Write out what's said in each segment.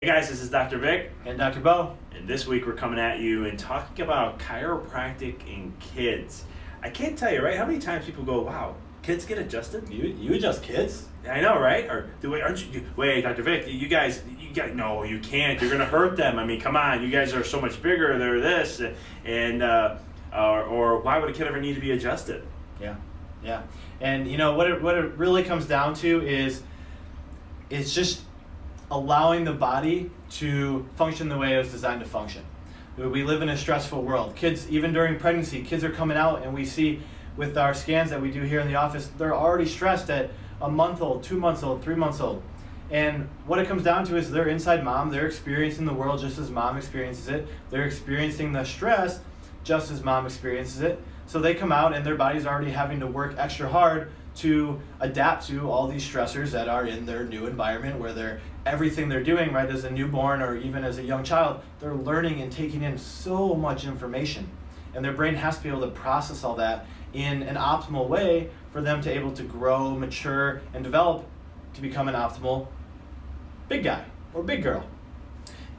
Hey guys, this is Dr. Vic, And Dr. Bo. and this week we're coming at you and talking about chiropractic in kids. I can't tell you, right? How many times people go, "Wow, kids get adjusted?" You adjust kids. I know, right? Or aren't you? Wait, Dr. Vic, you guys, no, you can't. You're gonna hurt them. I mean, come on, you guys are so much bigger. They're this, and or why would a kid ever need to be adjusted? Yeah. And you know what it really comes down to is it's just allowing the body to function the way it was designed to function. We live in a stressful world. Kids, even during pregnancy, kids are coming out, and we see with our scans that we do here in the office, they're already stressed at a month old, 2 months old, 3 months old. And what it comes down to is they're inside mom, they're experiencing the world just as mom experiences it. They're experiencing the stress just as mom experiences it. So they come out and their body's already having to work extra hard to adapt to all these stressors that are in their new environment where everything they're doing, right, as a newborn or even as a young child, they're learning and taking in so much information. And their brain has to be able to process all that in an optimal way for them to able to grow, mature, and develop to become an optimal big guy or big girl.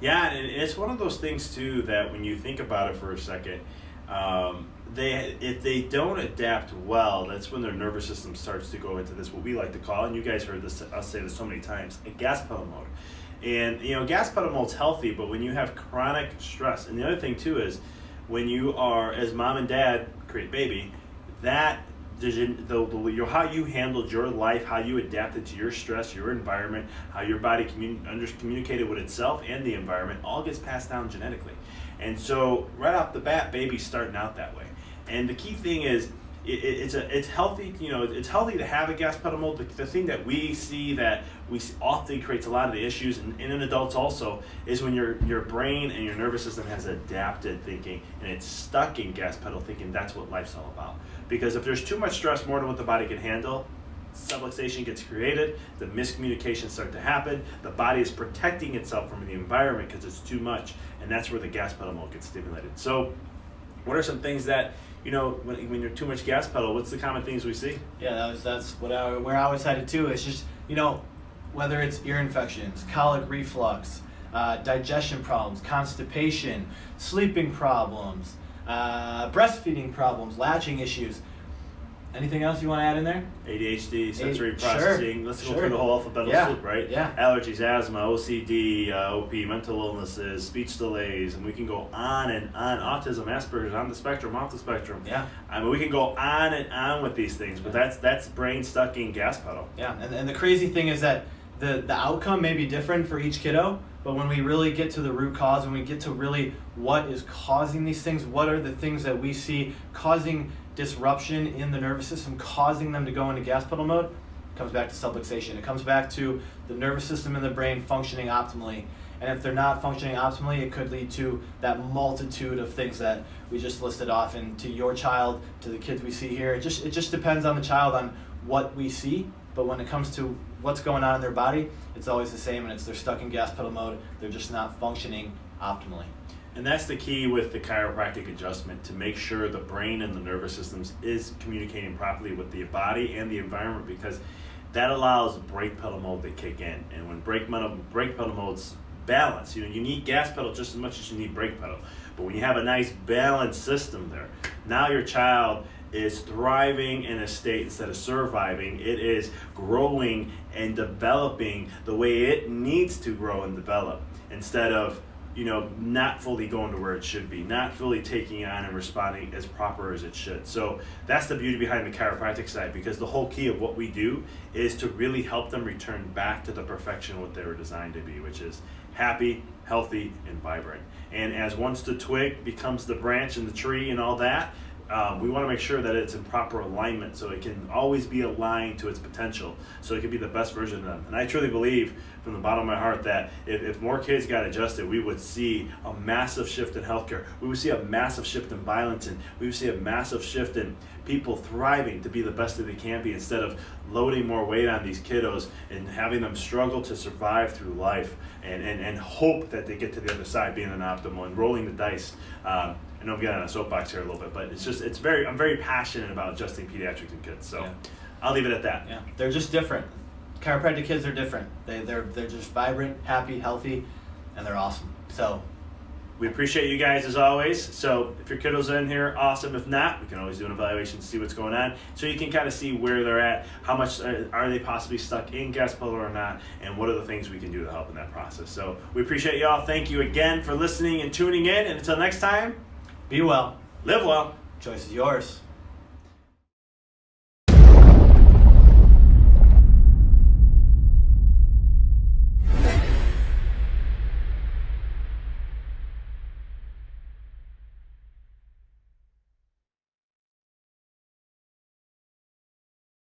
Yeah, and it's one of those things too that when you think about it for a second, if they don't adapt well, that's when their nervous system starts to go into this, what we like to call, and you guys heard us say this so many times, a gas pedal mode. And gas pedal mode's healthy, but when you have chronic stress, and the other thing too is when you are, as mom and dad create baby, that how you handled your life, how you adapted to your stress, your environment, how your body communicated with itself and the environment, all gets passed down genetically. And so right off the bat, baby's starting out that way. And the key thing is, it's healthy. It's healthy to have a gas pedal mode. The thing that we see that often creates a lot of the issues, and in adults also, is when your brain and your nervous system has adapted thinking and it's stuck in gas pedal thinking. That's what life's all about. Because if there's too much stress, more than what the body can handle, subluxation gets created, the miscommunications start to happen, the body is protecting itself from the environment because it's too much, and that's where the gas pedal mode gets stimulated. So what are some things that, when you're too much gas pedal, what's the common things we see? Yeah, that's where I was headed to. It's just, whether it's ear infections, colic reflux, digestion problems, constipation, sleeping problems, breastfeeding problems, latching issues. Anything else you want to add in there? ADHD, sensory processing. Sure. Let's go through the whole alphabetical soup, right? Yeah. Allergies, asthma, OCD, OP, mental illnesses, speech delays, and we can go on and on. Autism, Asperger's, on the spectrum, off the spectrum. Yeah. I mean, we can go on and on with these things, but that's brain stuck in gas pedal. Yeah, and the crazy thing is that the outcome may be different for each kiddo, but when we really get to the root cause, when we get to really what is causing these things, what are the things that we see causing disruption in the nervous system, causing them to go into gas pedal mode, it comes back to subluxation. It comes back to the nervous system and the brain functioning optimally. And if they're not functioning optimally, it could lead to that multitude of things that we just listed off. And to your child, to the kids we see here, it just depends on the child on what we see. But when it comes to what's going on in their body, it's always the same, and they're stuck in gas pedal mode. They're just not functioning optimally. And that's the key with the chiropractic adjustment, to make sure the brain and the nervous systems is communicating properly with the body and the environment, because that allows brake pedal mode to kick in. And when brake pedal mode's balanced, you need gas pedal just as much as you need brake pedal. But when you have a nice balanced system there, now your child is thriving in a state instead of surviving. It is growing and developing the way it needs to grow and develop, instead of not fully going to where it should be, not fully taking on and responding as proper as it should. So that's the beauty behind the chiropractic side, because the whole key of what we do is to really help them return back to the perfection what they were designed to be, which is happy, healthy, and vibrant. And as once the twig becomes the branch and the tree and all that, we want to make sure that it's in proper alignment so it can always be aligned to its potential, so it can be the best version of them. And I truly believe from the bottom of my heart that if more kids got adjusted, we would see a massive shift in healthcare. We would see a massive shift in violence, and we would see a massive shift in people thriving to be the best that they can be, instead of loading more weight on these kiddos and having them struggle to survive through life and hope that they get to the other side being an optimal and rolling the dice. I know I'm getting on a soapbox here a little bit, but I'm very passionate about adjusting pediatrics and kids. So I'll leave it at that. Yeah, they're just different. Chiropractic kids are different. They're just vibrant, happy, healthy. and they're awesome. So we appreciate you guys as always. So if your kiddos are in here, awesome. If not, we can always do an evaluation to see what's going on. So you can kind of see where they're at, how much are they possibly stuck in gas pedal or not, and what are the things we can do to help in that process. So we appreciate y'all. Thank you again for listening and tuning in. And until next time, be well. live well. Choice is yours.